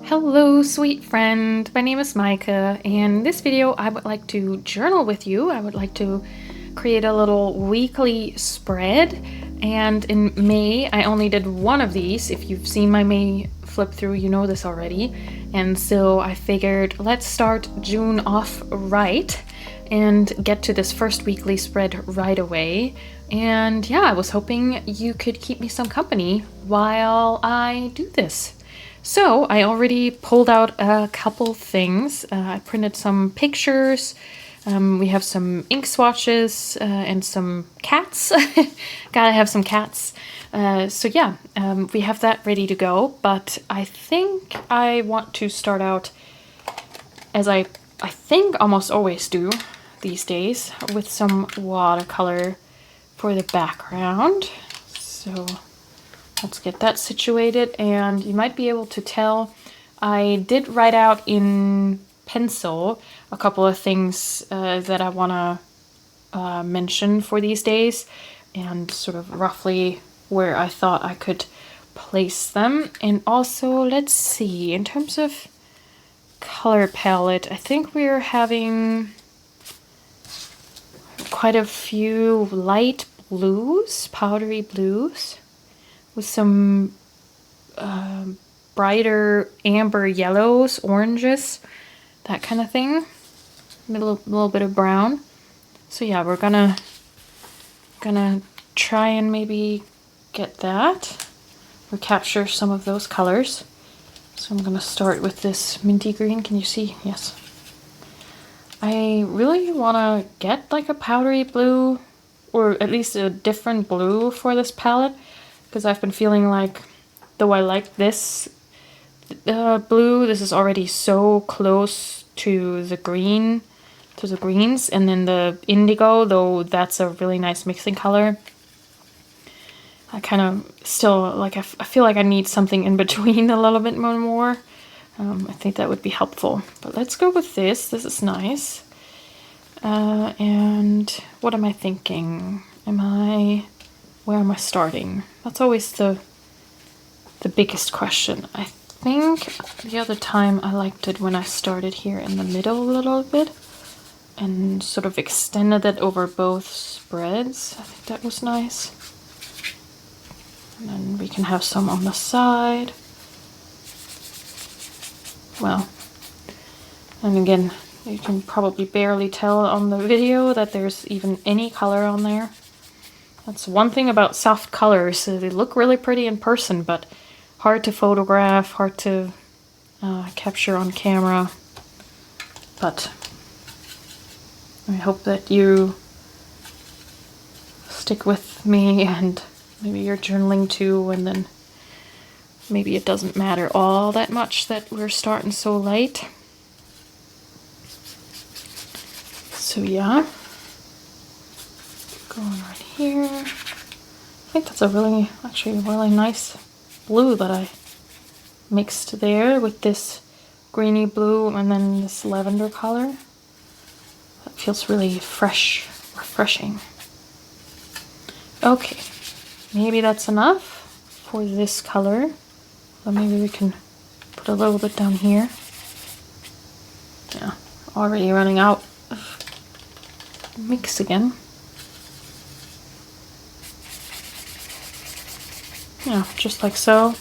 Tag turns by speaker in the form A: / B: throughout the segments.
A: Hello, sweet friend. My name is Micah, and in this video I would like to journal with you. I would like to create a little weekly spread, and in May I only did one of these. If you've seen my May flip through, you know this already. And so I figured let's start June off right and get to this first weekly spread right away. And yeah, I was hoping you could keep me some company while I do this. So I already pulled out a couple things. I printed some pictures. We have some ink swatches and some cats. Gotta have some cats. So yeah, we have that ready to go. But I think I want to start out, as I think almost always do these days, with some watercolor for the background. So let's get that situated, and you might be able to tell I did write out in pencil a couple of things that I want to mention for these days, and sort of roughly where I thought I could place them. And also, let's see, in terms of color palette, I think we're having quite a few light blues, powdery blues, with some brighter amber yellows, oranges, that kind of thing. A little bit of brown. So yeah, we're gonna try and maybe get that or capture some of those colors. So I'm gonna start with this minty green. Can you see? Yes. I really wanna get like a powdery blue, or at least a different blue for this palette, because I've been feeling like, though I like this blue, this is already so close to the green, to the greens, and then the indigo, though that's a really nice mixing color. I kind of still, like, I feel like I need something in between a little bit more. I think that would be helpful. But let's go with this. This is nice. And what am I thinking? Where am I starting? That's always the biggest question. I think the other time I liked it when I started here in the middle a little bit and sort of extended it over both spreads. I think that was nice. And then we can have some on the side. Well, and again, you can probably barely tell on the video that there's even any color on there. That's one thing about soft colors. They look really pretty in person, but hard to photograph, hard to capture on camera. But I hope that you stick with me, and maybe you're journaling too, and then maybe it doesn't matter all that much that we're starting so late. So yeah, going right here. I think that's actually a really nice blue that I mixed there with this greeny blue and then this lavender color. That feels really fresh, refreshing. Okay, maybe that's enough for this color. So maybe we can put a little bit down here. Yeah, already running out of mix again. Yeah, just like so.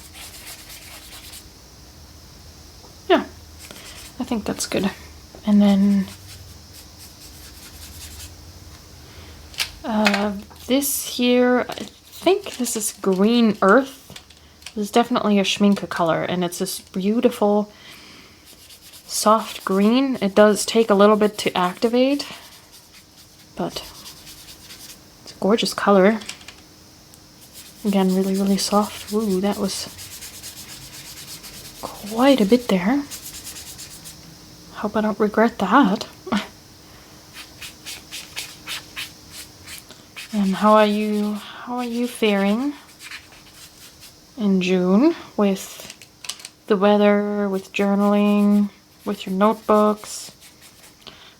A: Yeah, I think that's good. And then this here, I think this is Green Earth. This is definitely a Schminke color, and it's this beautiful soft green. It does take a little bit to activate, but it's a gorgeous color. Again, really, really soft. Ooh, that was quite a bit there. Hope I don't regret that. And how are you faring in June with the weather, with journaling, with your notebooks?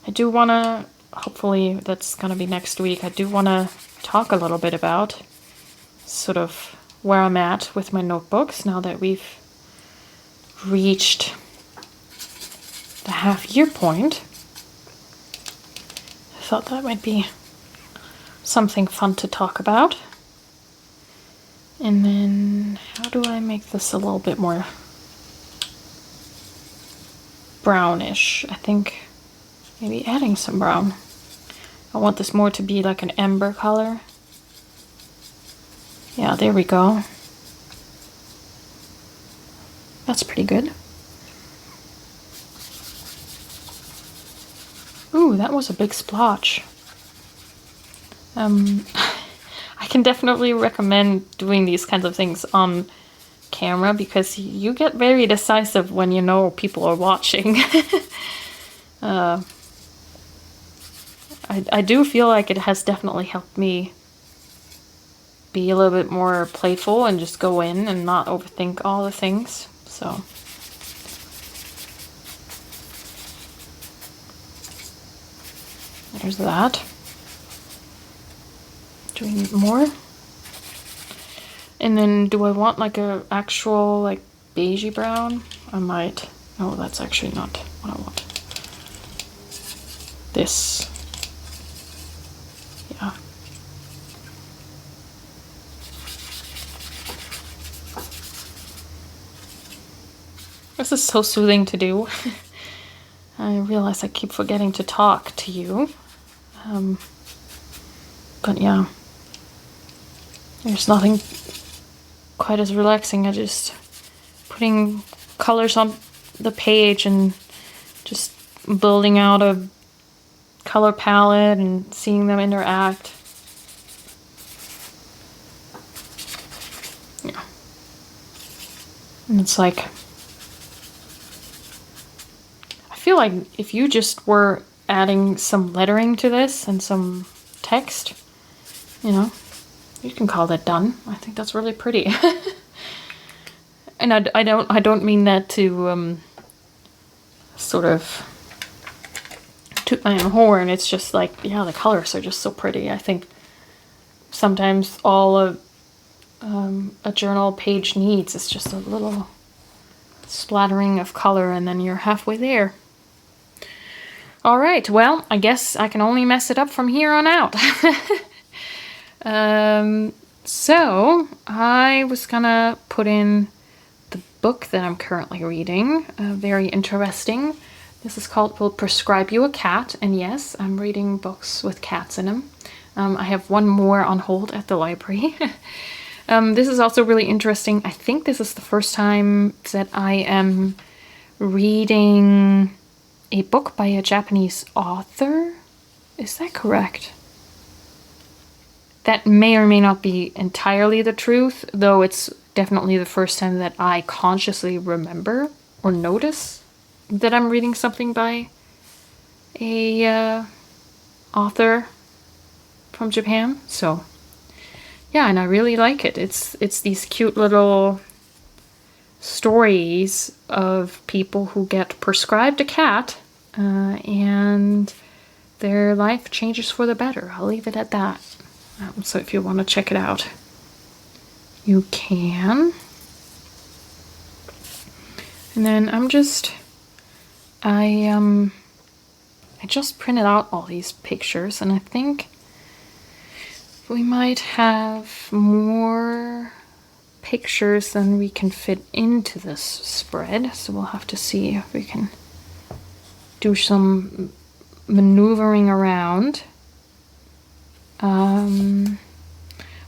A: I do want to, hopefully that's going to be next week, I do want to talk a little bit about sort of where I'm at with my notebooks now that we've reached the half-year point, I thought that might be something fun to talk about. And then how do I make this a little bit more brownish? I think maybe adding some brown. I want this more to be like an amber color. Yeah, there we go. That's pretty good. Ooh, that was a big splotch. I can definitely recommend doing these kinds of things on camera because you get very decisive when you know people are watching. I do feel like it has definitely helped me be a little bit more playful and just go in and not overthink all the things. So there's that. Do we need more? And then do I want like a actual like beigey brown? I might. Oh, that's actually not what I want. This. Yeah. This is so soothing to do. I realize I keep forgetting to talk to you. But yeah. There's nothing quite as relaxing as just putting colors on the page and just building out a color palette and seeing them interact. Yeah. And it's like, I feel like if you just were adding some lettering to this and some text, you know, you can call that done. I think that's really pretty. And I don't mean that to sort of toot my own horn. It's just like, yeah, the colors are just so pretty. I think sometimes all a journal page needs is just a little splattering of color, and then you're halfway there. All right, well, I guess I can only mess it up from here on out. So I was gonna put in the book that I'm currently reading, very interesting. This is called Will Prescribe You a Cat, and yes, I'm reading books with cats in them. I have one more on hold at the library. This is also really interesting. I think this is the first time that I am reading a book by a Japanese author. Is that correct? That may or may not be entirely the truth, though it's definitely the first time that I consciously remember or notice that I'm reading something by a author from Japan. So yeah, and I really like it. It's these cute little stories of people who get prescribed a cat and their life changes for the better. I'll leave it at that. So if you want to check it out, you can. And then I just printed out all these pictures, and I think we might have more pictures than we can fit into this spread. So we'll have to see if we can do some maneuvering around.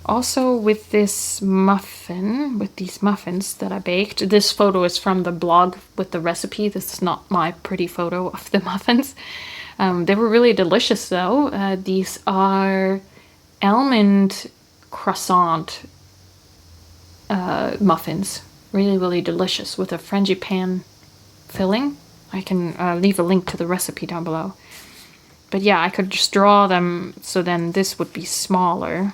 A: Also with this muffin, with these muffins that I baked, this photo is from the blog with the recipe. This is not my pretty photo of the muffins. They were really delicious though. These are Almond croissant muffins. Really, really delicious with a frangipane filling. I can leave a link to the recipe down below. But yeah, I could just draw them so then this would be smaller.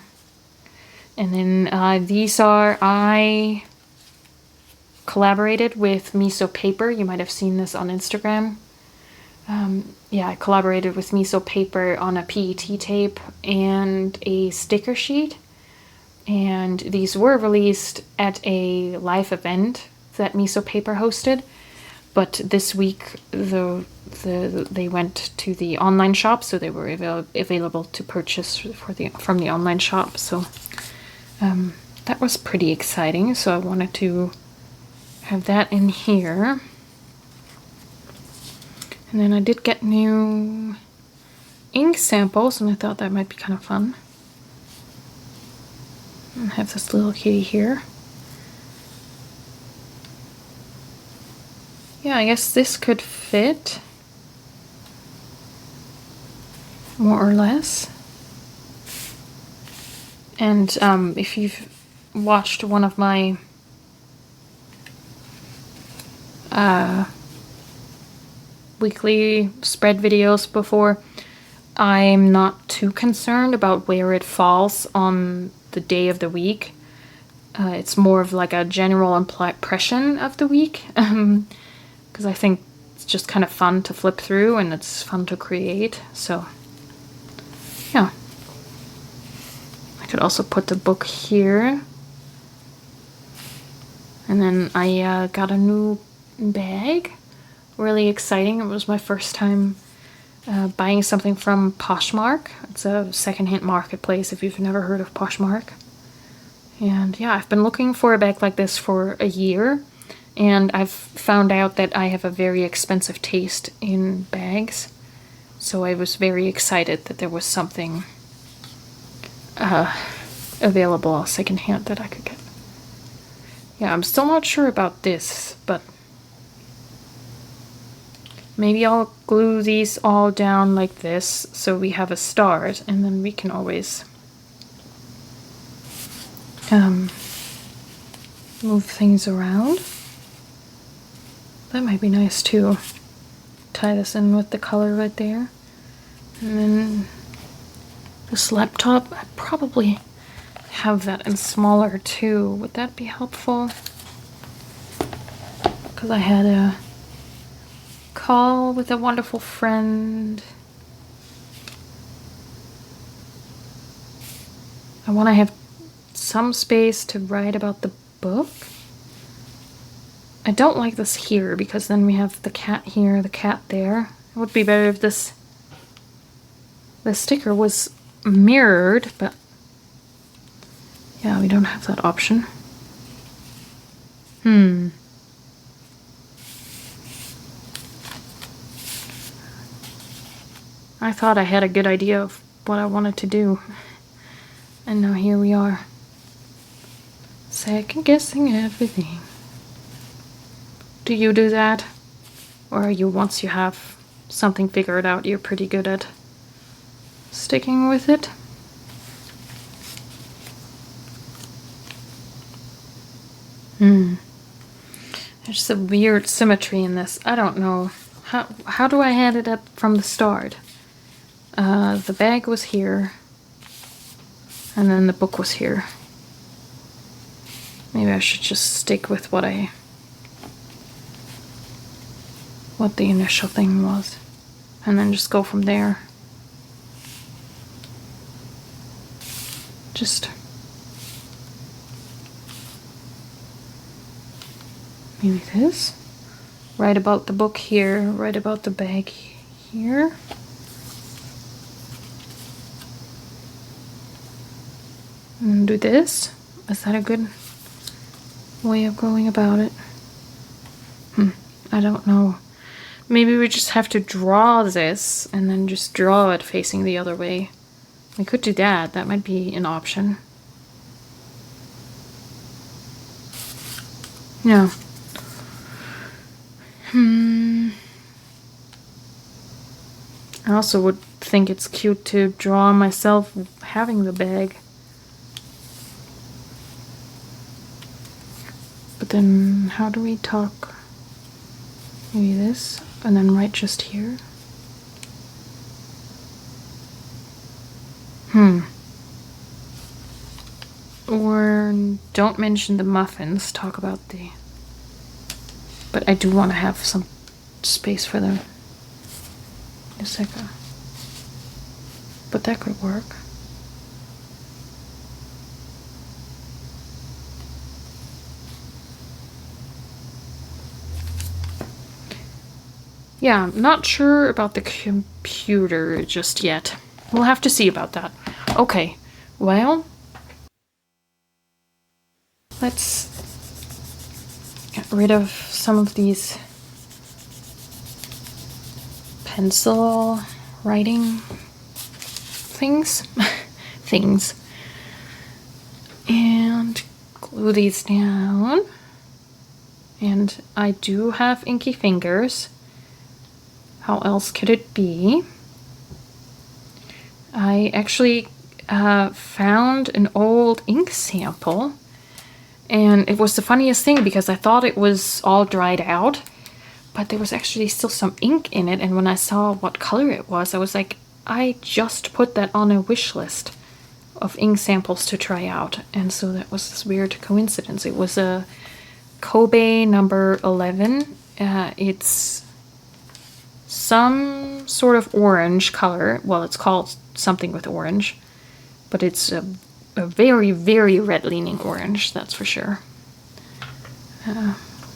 A: And then these are, I collaborated with Miso paper. You might have seen this on Instagram. Yeah, I collaborated with Miso paper on a PET tape and a sticker sheet. And these were released at a live event that Miso paper hosted. But this week they went to the online shop, so they were available to purchase from the online shop. So that was pretty exciting. So I wanted to have that in here. And then I did get new ink samples, and I thought that might be kind of fun. I have this little kitty here. Yeah, I guess this could fit, more or less. And if you've watched one of my weekly spread videos before, I'm not too concerned about where it falls on the day of the week. It's more of like a general impression of the week. Because I think it's just kind of fun to flip through and it's fun to create. So, yeah. I could also put the book here. And then I got a new bag. Really exciting. It was my first time buying something from Poshmark. It's a secondhand marketplace if you've never heard of Poshmark. And yeah, I've been looking for a bag like this for a year. And I've found out that I have a very expensive taste in bags. So I was very excited that there was something available secondhand that I could get. Yeah, I'm still not sure about this, but maybe I'll glue these all down like this so we have a start, and then we can always move things around. That might be nice too. Tie this in with the color right there. And then this laptop, I probably have that in smaller too. Would that be helpful? Because I had a call with a wonderful friend. I want to have some space to write about the book. I don't like this here because then we have the cat here, the cat there. It would be better if the sticker was mirrored, but yeah, we don't have that option. I thought I had a good idea of what I wanted to do, and now here we are, second guessing everything. Do you do that? Or are you, once you have something figured out, you're pretty good at sticking with it? There's a weird symmetry in this. I don't know. How do I had it up from the start? The bag was here, and then the book was here. Maybe I should just stick with what the initial thing was, and then just go from there. Just maybe this. Write about the book here, write about the bag here. And do this. Is that a good way of going about it? I don't know. Maybe we just have to draw this and then just draw it facing the other way. We could do that. That might be an option. Yeah. I also would think it's cute to draw myself having the bag. But then how do we talk? Maybe this, and then write just here. Or don't mention the muffins, talk about the... But I do want to have some space for them. A second. But that could work. yeah, I'm not sure about the computer just yet. We'll have to see about that. Okay, well, let's get rid of some of these pencil writing things. And glue these down. And I do have inky fingers. How else could it be? I actually found an old ink sample, and it was the funniest thing because I thought it was all dried out, but there was actually still some ink in it, and when I saw what color it was, I was like, I just put that on a wish list of ink samples to try out. And so that was this weird coincidence. It was a Kobe number 11. It's some sort of orange color. Well, it's called something with orange, but it's a very, very red-leaning orange, that's for sure.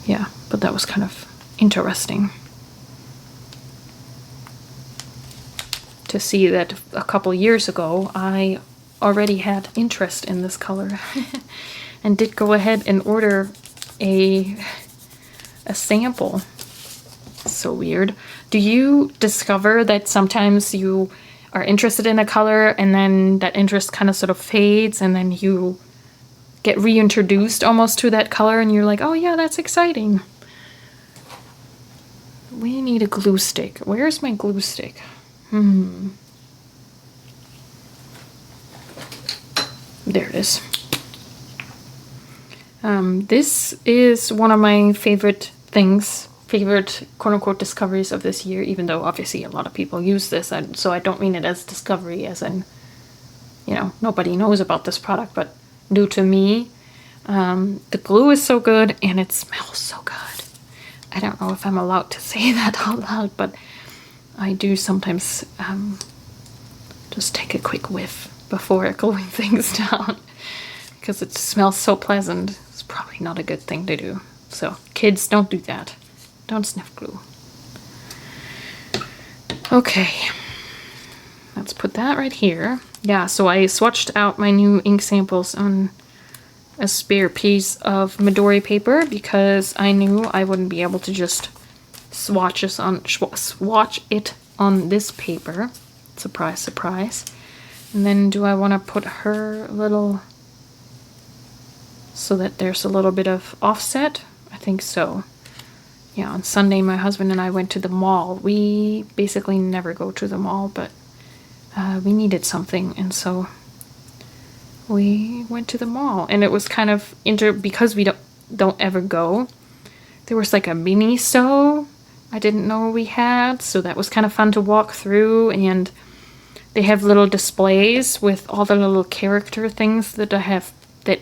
A: Yeah, but that was kind of interesting to see that a couple years ago I already had interest in this color and did go ahead and order a sample. So weird. Do you discover that sometimes you are interested in a color and then that interest kind of sort of fades and then you get reintroduced almost to that color and you're like, oh yeah, that's exciting. We need a glue stick. Where's my glue stick? There it is. This is one of my favorite quote-unquote discoveries of this year, even though obviously a lot of people use this, and so I don't mean it as discovery as in, you know, nobody knows about this product, but new to me. The glue is so good and it smells so good. I don't know if I'm allowed to say that out loud, but I do sometimes just take a quick whiff before gluing things down because it smells so pleasant. It's probably not a good thing to do. So kids, don't do that. Don't sniff glue. Okay, let's put that right here. Yeah, so I swatched out my new ink samples on a spare piece of Midori paper because I knew I wouldn't be able to just swatch it on this paper. Surprise, surprise. And then do I want to put her little so that there's a little bit of offset? I think so. Yeah, on Sunday my husband and I went to the mall. We basically never go to the mall, but we needed something, and so we went to the mall. And it was kind of because we don't ever go. There was like a Miso I didn't know we had, so that was kind of fun to walk through, and they have little displays with all the little character things that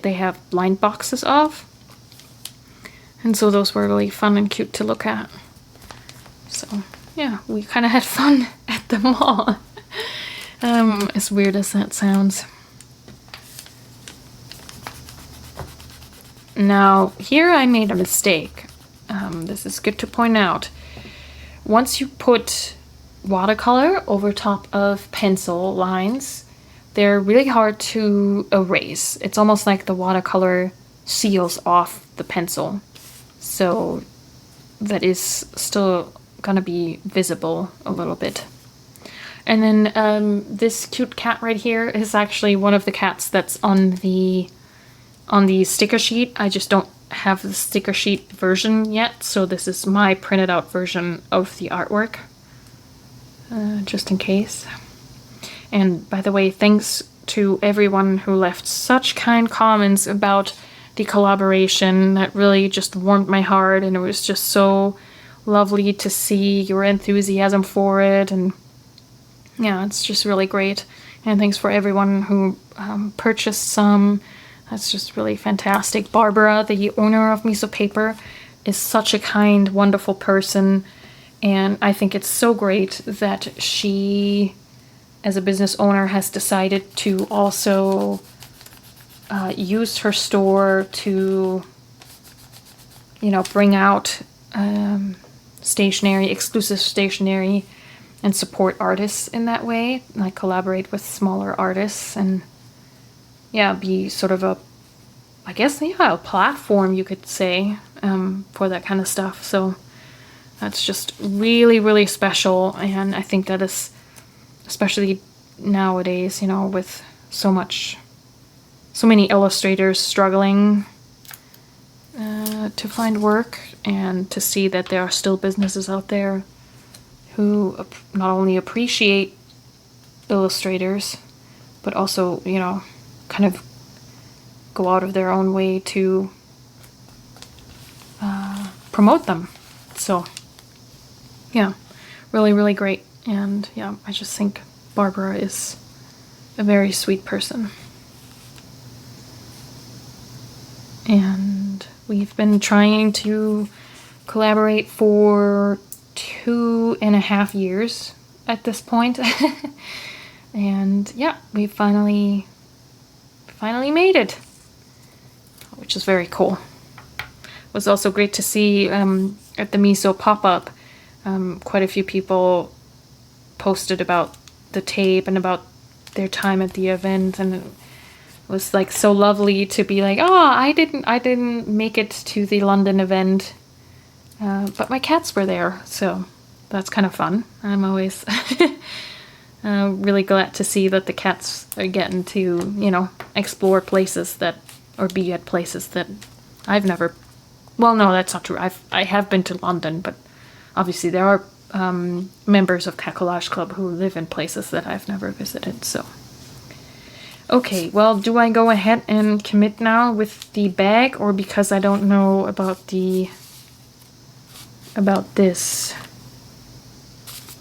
A: they have blind boxes of. And so those were really fun and cute to look at. So yeah, we kind of had fun at the mall. As weird as that sounds. Now, here I made a mistake. This is good to point out. Once you put watercolor over top of pencil lines, they're really hard to erase. It's almost like the watercolor seals off the pencil. So that is still gonna be visible a little bit. And then this cute cat right here is actually one of the cats that's on the sticker sheet. I just don't have the sticker sheet version yet, so this is my printed out version of the artwork, just in case. And by the way, thanks to everyone who left such kind comments about the collaboration. That really just warmed my heart, and it was just so lovely to see your enthusiasm for it. And yeah, it's just really great. And thanks for everyone who purchased some. That's just really fantastic. Barbara, the owner of Miso Paper, is such a kind, wonderful person, and I think it's so great that she, as a business owner, has decided to also use her store to, you know, bring out stationery, exclusive stationery, and support artists in that way. Like collaborate with smaller artists and yeah, be sort of a, I guess, yeah, a platform you could say for that kind of stuff. So that's just really, really special. And I think that is, especially nowadays, you know, with so many illustrators struggling to find work, and to see that there are still businesses out there who not only appreciate illustrators, but also, you know, kind of go out of their own way to promote them. So yeah, really, really great. And yeah, I just think Barbara is a very sweet person. And we've been trying to collaborate for 2.5 years at this point. And yeah, we finally made it, which is very cool. It was also great to see at the Miso pop-up, quite a few people posted about the tape and about their time at the event, and it was like so lovely to be like, oh, I didn't make it to the London event, but my cats were there, so that's kind of fun. I'm always really glad to see that the cats are getting to, you know, explore places that, or be at places that I've never, well, no, that's not true. I have been to London, but obviously there are members of Collage Club who live in places that I've never visited, so. Okay, well, do I go ahead and commit now with the bag, or because I don't know about this?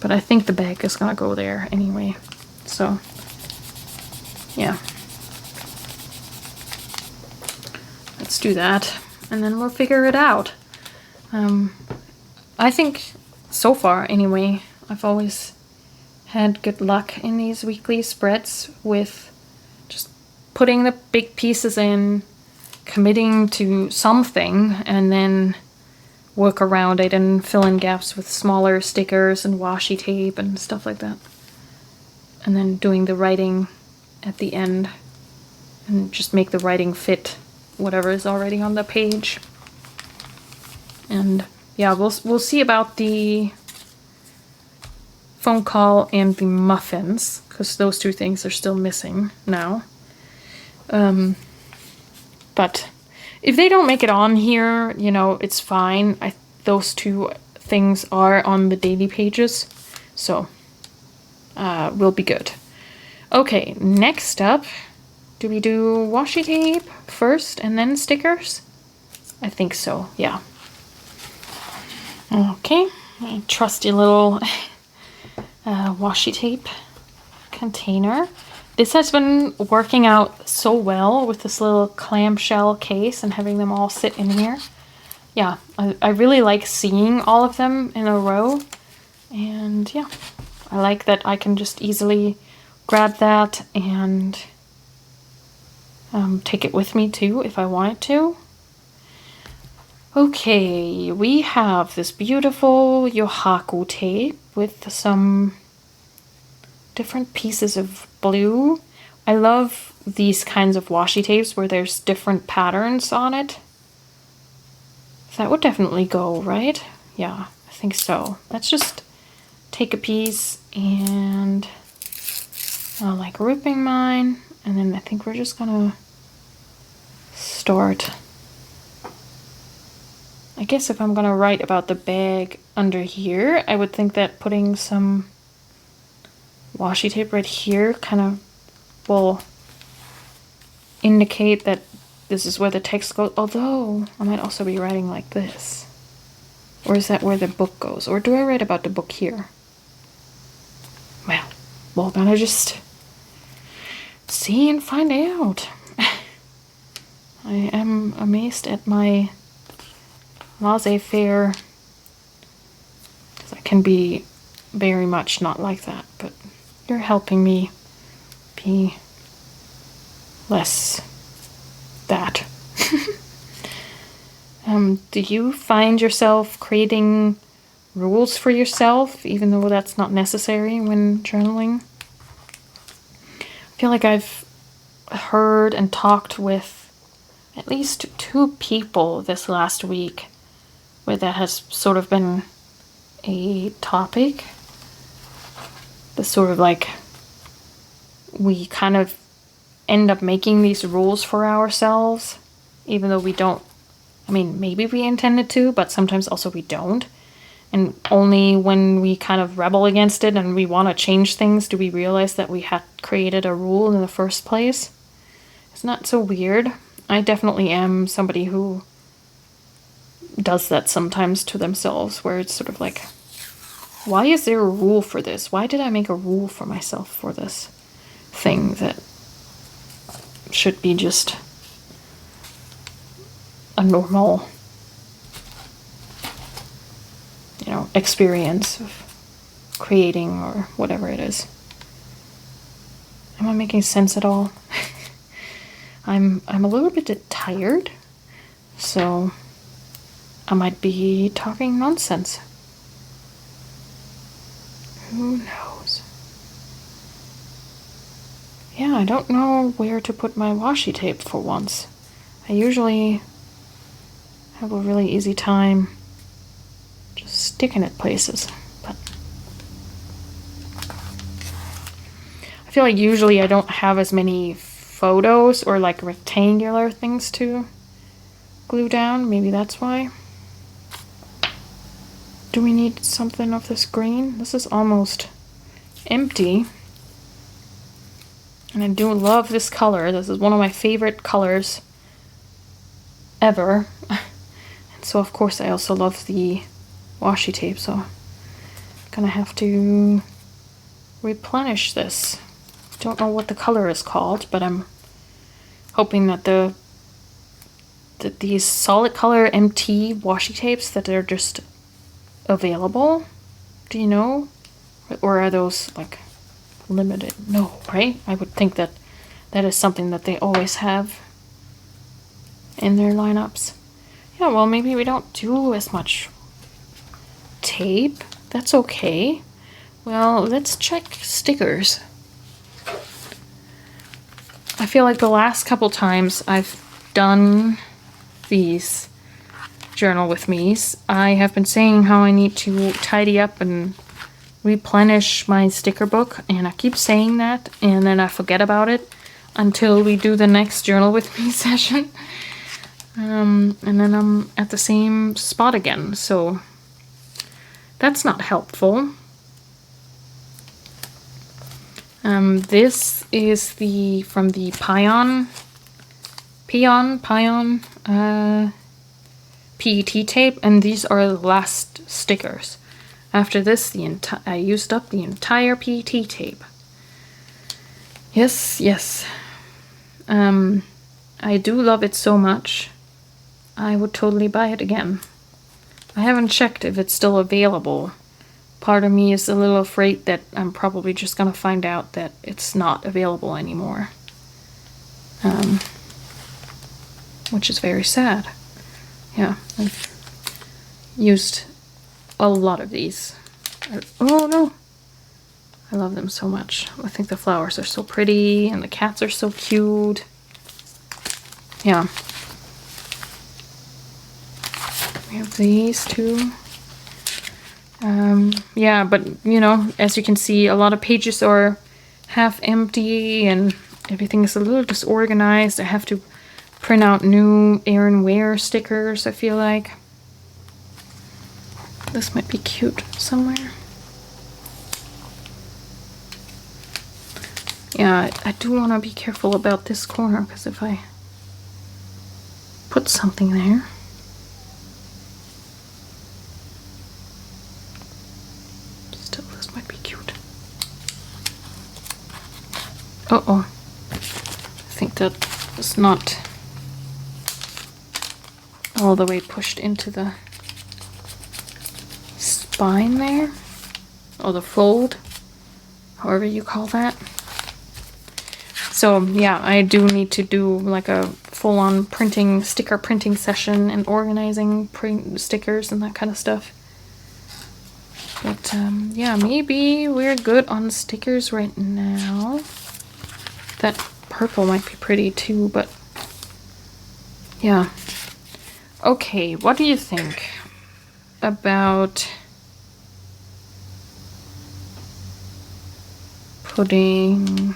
A: But I think the bag is gonna go there anyway, so yeah. Let's do that, and then we'll figure it out. I think, so far anyway, I've always had good luck in these weekly spreads with just putting the big pieces in, committing to something, and then work around it and fill in gaps with smaller stickers and washi tape and stuff like that. And then doing the writing at the end and just make the writing fit whatever is already on the page. And yeah, we'll see about the phone call and the muffins, because those two things are still missing now. But if they don't make it on here, you know, it's fine. Those two things are on the daily pages, so we'll be good. Okay, next up, do we do washi tape first and then stickers? I think so, yeah. Okay, my trusty little washi tape container. This has been working out so well with this little clamshell case and having them all sit in here. Yeah, I really like seeing all of them in a row. And yeah, I like that I can just easily grab that and take it with me too if I wanted to. Okay, we have this beautiful Yohaku tape with some different pieces of blue. I love these kinds of washi tapes where there's different patterns on it. That would definitely go, right? Yeah, I think so. Let's just take a piece and I'll like ripping mine, and then I think we're just gonna start. I guess if I'm gonna write about the bag under here, I would think that putting some washi tape right here kind of will indicate that this is where the text goes, although I might also be writing like this. Or is that where the book goes? Or do I write about the book here? Well, we're gonna just see and find out. I am amazed at my laissez-faire, because I can be very much not like that, but you're helping me be less that. Do you find yourself creating rules for yourself, even though that's not necessary when journaling. I feel like I've heard and talked with at least 2 people this last week where that has sort of been a topic. The sort of like, we kind of end up making these rules for ourselves, even though we don't. I mean, maybe we intended to, but sometimes also we don't. And only when we kind of rebel against it and we want to change things do we realize that we had created a rule in the first place. It's not so weird. I definitely am somebody who does that sometimes to themselves, where it's sort of like, why is there a rule for this? Why did I make a rule for myself for this thing that should be just a normal, you know, experience of creating or whatever it is. Am I making sense at all? I'm a little bit tired, so I might be talking nonsense. Who knows? Yeah, I don't know where to put my washi tape for once. I usually have a really easy time just sticking it places, but I feel like usually I don't have as many photos or like rectangular things to glue down. Maybe that's why. Do we need something of this green? This is almost empty. And I do love this color. This is one of my favorite colors ever. And so of course I also love the washi tape, so I'm gonna have to replenish this. Don't know what the color is called, but I'm hoping that these solid color MT washi tapes that are just available. Do you know? Or are those like limited? No, right? I would think that that is something that they always have in their lineups. Yeah, well, maybe we don't do as much tape. That's okay. Well, let's check stickers. I feel like the last couple times I've done these journal with me's, I have been saying how I need to tidy up and replenish my sticker book, and I keep saying that and then I forget about it until we do the next journal with me session. And then I'm at the same spot again, so that's not helpful. This is from the Pion PET tape, and these are the last stickers. After this, I used up the entire PET tape. Yes. I do love it so much. I would totally buy it again. I haven't checked if it's still available. Part of me is a little afraid that I'm probably just gonna find out that it's not available anymore. Which is very sad. Yeah, I've used a lot of these. Oh no! I love them so much. I think the flowers are so pretty and the cats are so cute. Yeah. We have these two. Yeah, but you know, as you can see, a lot of pages are half empty and everything is a little disorganized. I have to print out new Erin Ware stickers, I feel like. This might be cute somewhere. Yeah, I do want to be careful about this corner, because if I put something there. Still, this might be cute. Uh-oh. I think that was not all the way pushed into the spine there, or the fold, however you call that. So yeah, I do need to do like a full-on sticker printing session and organizing stickers and that kind of stuff. But yeah, maybe we're good on stickers right now. That purple might be pretty too, but yeah. Okay, what do you think about putting,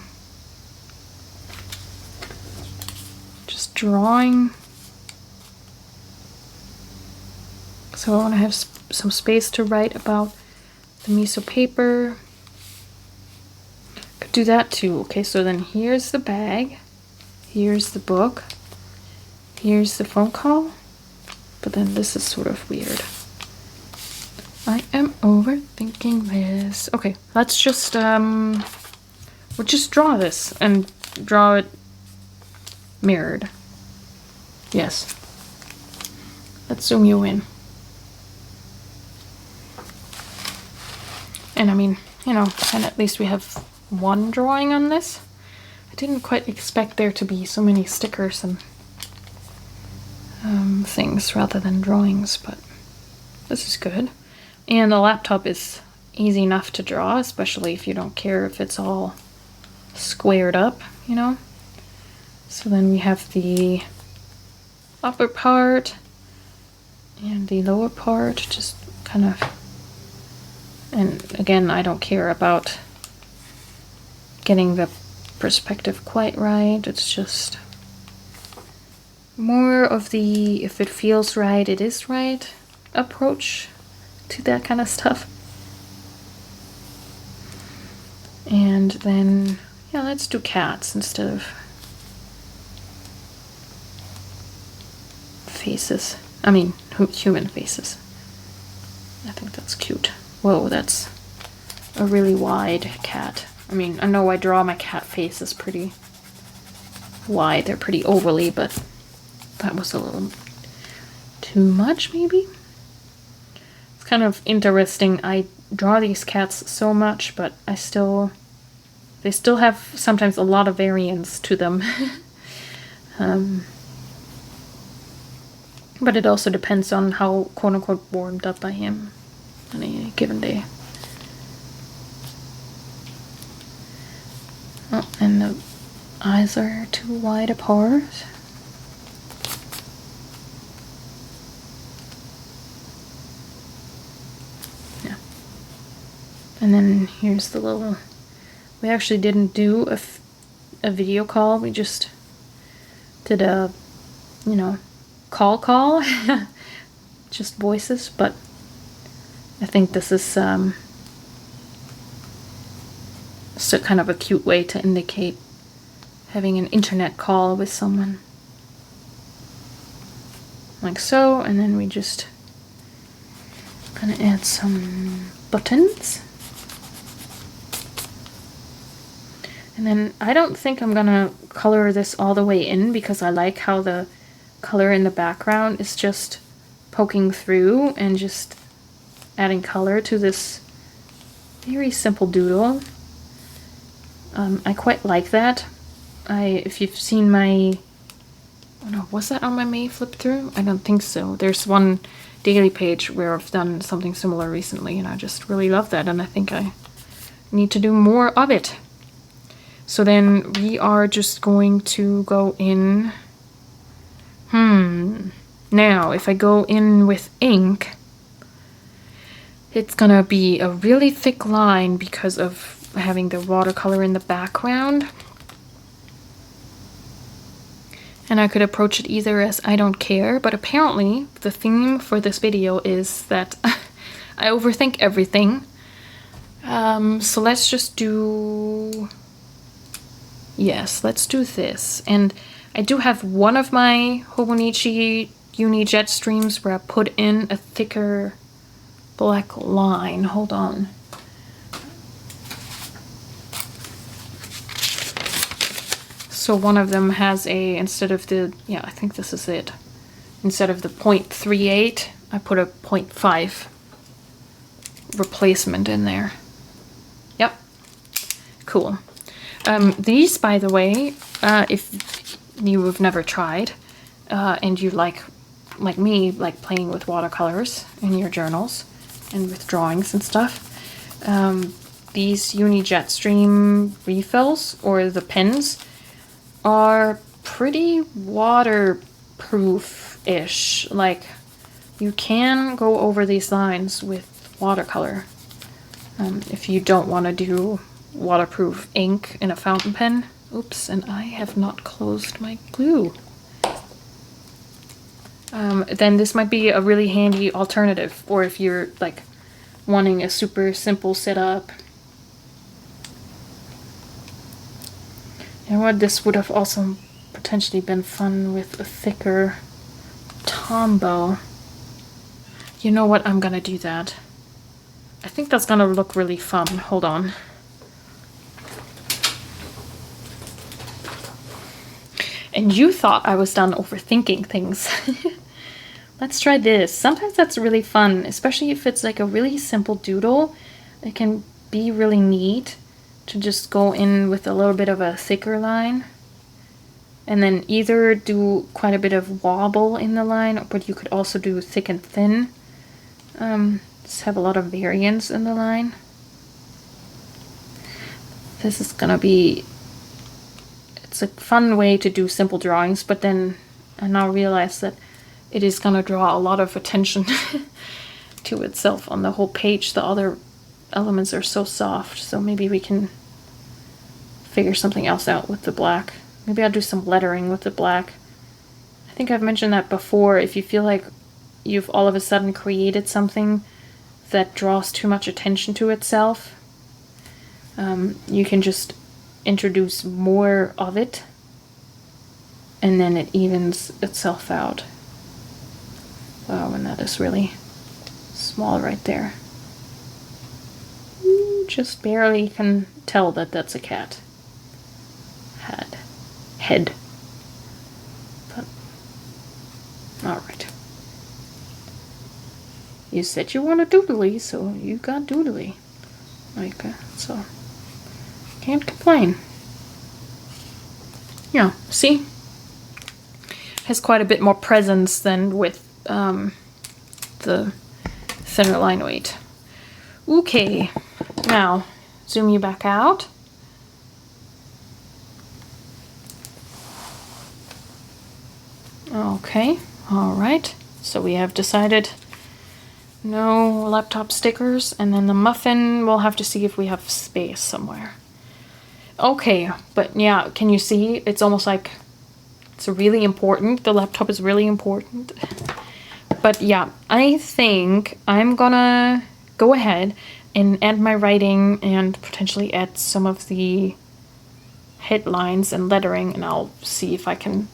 A: just drawing? So I want to have some space to write about the miso paper. Could do that too. Okay, so then here's the bag, here's the book, here's the phone call, but then this is sort of weird. I am overthinking this. Okay, let's just we'll just draw this and draw it mirrored. Yes. Let's zoom you in. And I mean, you know, and at least we have one drawing on this. I didn't quite expect there to be so many stickers and things rather than drawings, but this is good. And the laptop is easy enough to draw, especially if you don't care if it's all squared up, you know. So then we have the upper part and the lower part, just kind of. And again, I don't care about getting the perspective quite right. It's just more of the if it feels right, it is right approach to that kind of stuff. And then, yeah, let's do cats instead of faces. I mean, human faces. I think that's cute. Whoa, that's a really wide cat. I mean, I know I draw my cat faces pretty wide. They're pretty overly, but that was a little too much, maybe? It's kind of interesting. I draw these cats so much, but they still have sometimes a lot of variance to them. But it also depends on how quote-unquote warmed up I am on a given day. Oh, and the eyes are too wide apart. Yeah. And then here's the little... We actually didn't do a video call. We just did a, you know, call. Just voices, but I think this is still kind of a cute way to indicate having an internet call with someone. Like so, and then we just gonna add some buttons. And then I don't think I'm gonna color this all the way in because I like how the color in the background is just poking through and just adding color to this very simple doodle. I quite like that. If you've seen my, oh no, was that on my May flip through? I don't think so. There's one daily page where I've done something similar recently, and I just really love that, and I think I need to do more of it. So then we are just going to go in. Now, if I go in with ink, it's gonna be a really thick line because of having the watercolor in the background. And I could approach it either as I don't care, but apparently the theme for this video is that I overthink everything. So let's just do... Yes, let's do this. And I do have one of my Hobonichi Uni Jet streams where I put in a thicker black line. Hold on. So one of them has a, instead of the, yeah, I think this is it. Instead of the 0.38, I put a 0.5 replacement in there. Yep. Cool. These, by the way, if you have never tried, and you like me, like playing with watercolors in your journals, and with drawings and stuff. These Uni Jetstream refills, or the pens, are pretty waterproof-ish. Like, you can go over these lines with watercolor if you don't want to do waterproof ink in a fountain pen. Oops, and I have not closed my glue. Then this might be a really handy alternative, or if you're like wanting a super simple setup. You know what, this would have also potentially been fun with a thicker Tombow. You know what, I'm gonna do that. I think that's gonna look really fun. Hold on. And you thought I was done overthinking things. Let's try this. Sometimes that's really fun, especially if it's like a really simple doodle. It can be really neat to just go in with a little bit of a thicker line. And then either do quite a bit of wobble in the line, but you could also do thick and thin. Just have a lot of variance in the line. This is gonna be... It's a fun way to do simple drawings, but then I now realize that it is gonna draw a lot of attention to itself on the whole page. The other elements are so soft, so maybe we can figure something else out with the black. Maybe I'll do some lettering with the black. I think I've mentioned that before. If you feel like you've all of a sudden created something that draws too much attention to itself, you can just introduce more of it, and then it evens itself out. Wow, and that is really small right there. Just barely can tell that that's a cat. Head. But, alright. You said you want a doodly, so you got doodly. Like, so, can't complain. Yeah, see? Has quite a bit more presence than with the thinner line weight. Okay, now zoom you back out. Okay, all right. So we have decided no laptop stickers, and then the muffin, we'll have to see if we have space somewhere. Okay, but yeah, can you see? It's almost like it's really important. The laptop is really important. But yeah, I think I'm gonna go ahead and add my writing and potentially add some of the headlines and lettering, and I'll see if I can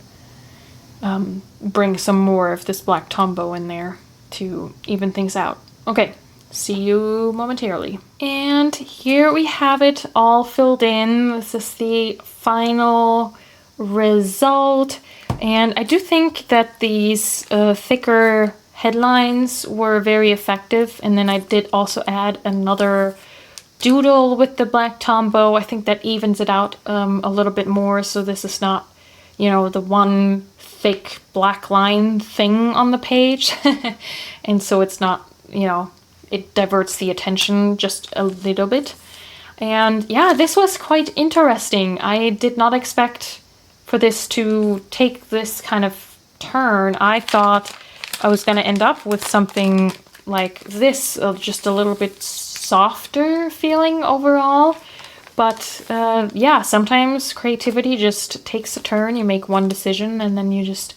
A: bring some more of this black Tombow in there to even things out. Okay, see you momentarily. And here we have it all filled in. This is the final result. And I do think that these thicker headlines were very effective. And then I did also add another doodle with the black Tombow. I think that evens it out a little bit more. So this is not, you know, the one thick black line thing on the page. And so it's not, you know, it diverts the attention just a little bit. And yeah, this was quite interesting. I did not expect for this to take this kind of turn. I thought I was going to end up with something like this, just a little bit softer feeling overall. But yeah, sometimes creativity just takes a turn. You make one decision and then you just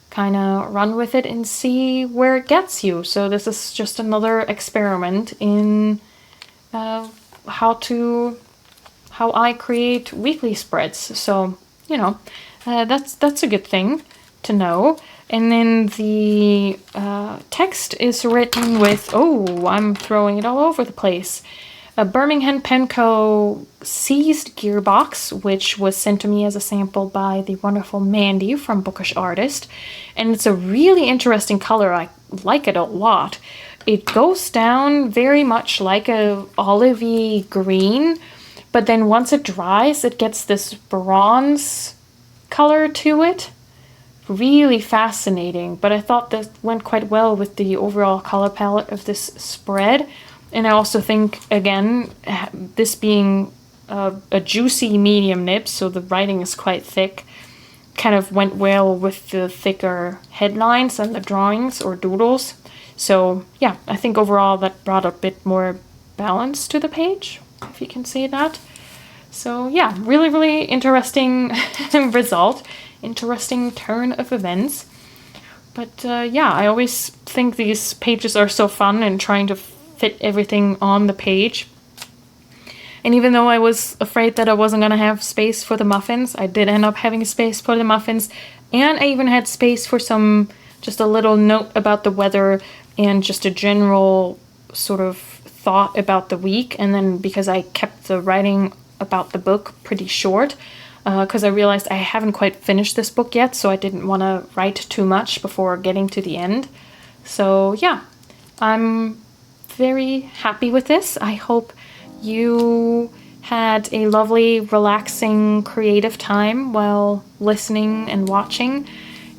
A: kind of run with it and see where it gets you. So this is just another experiment in how I create weekly spreads. So, you know, that's a good thing to know. And then the text is written with, oh, I'm throwing it all over the place. A Birmingham Penco seized gearbox, which was sent to me as a sample by the wonderful Mandy from Bookish Artist. And it's a really interesting color. I like it a lot. It goes down very much like a olivey green, but then once it dries, it gets this bronze color to it. really fascinating, but I thought that went quite well with the overall color palette of this spread. And I also think, again, this being a juicy medium nib, so the writing is quite thick, kind of went well with the thicker headlines and the drawings or doodles. So yeah, I think overall that brought a bit more balance to the page, if you can say that. So yeah, really, really interesting result, interesting turn of events. But yeah, I always think these pages are so fun and trying to fit everything on the page. And even though I was afraid that I wasn't going to have space for the muffins, I did end up having space for the muffins. And I even had space for just a little note about the weather and just a general sort of thought about the week. And then because I kept the writing about the book pretty short, because I realized I haven't quite finished this book yet, so I didn't want to write too much before getting to the end. So yeah, I'm very happy with this. I hope you had a lovely, relaxing, creative time while listening and watching.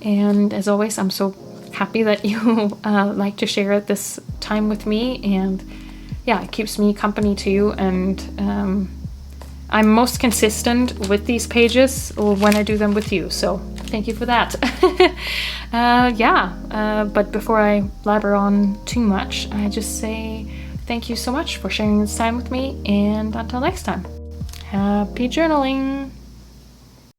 A: And as always, I'm so happy that you like to share this time with me. And yeah, it keeps me company too. And I'm most consistent with these pages when I do them with you. So thank you for that. But before I blabber on too much, I just say thank you so much for sharing this time with me, and until next time, happy journaling!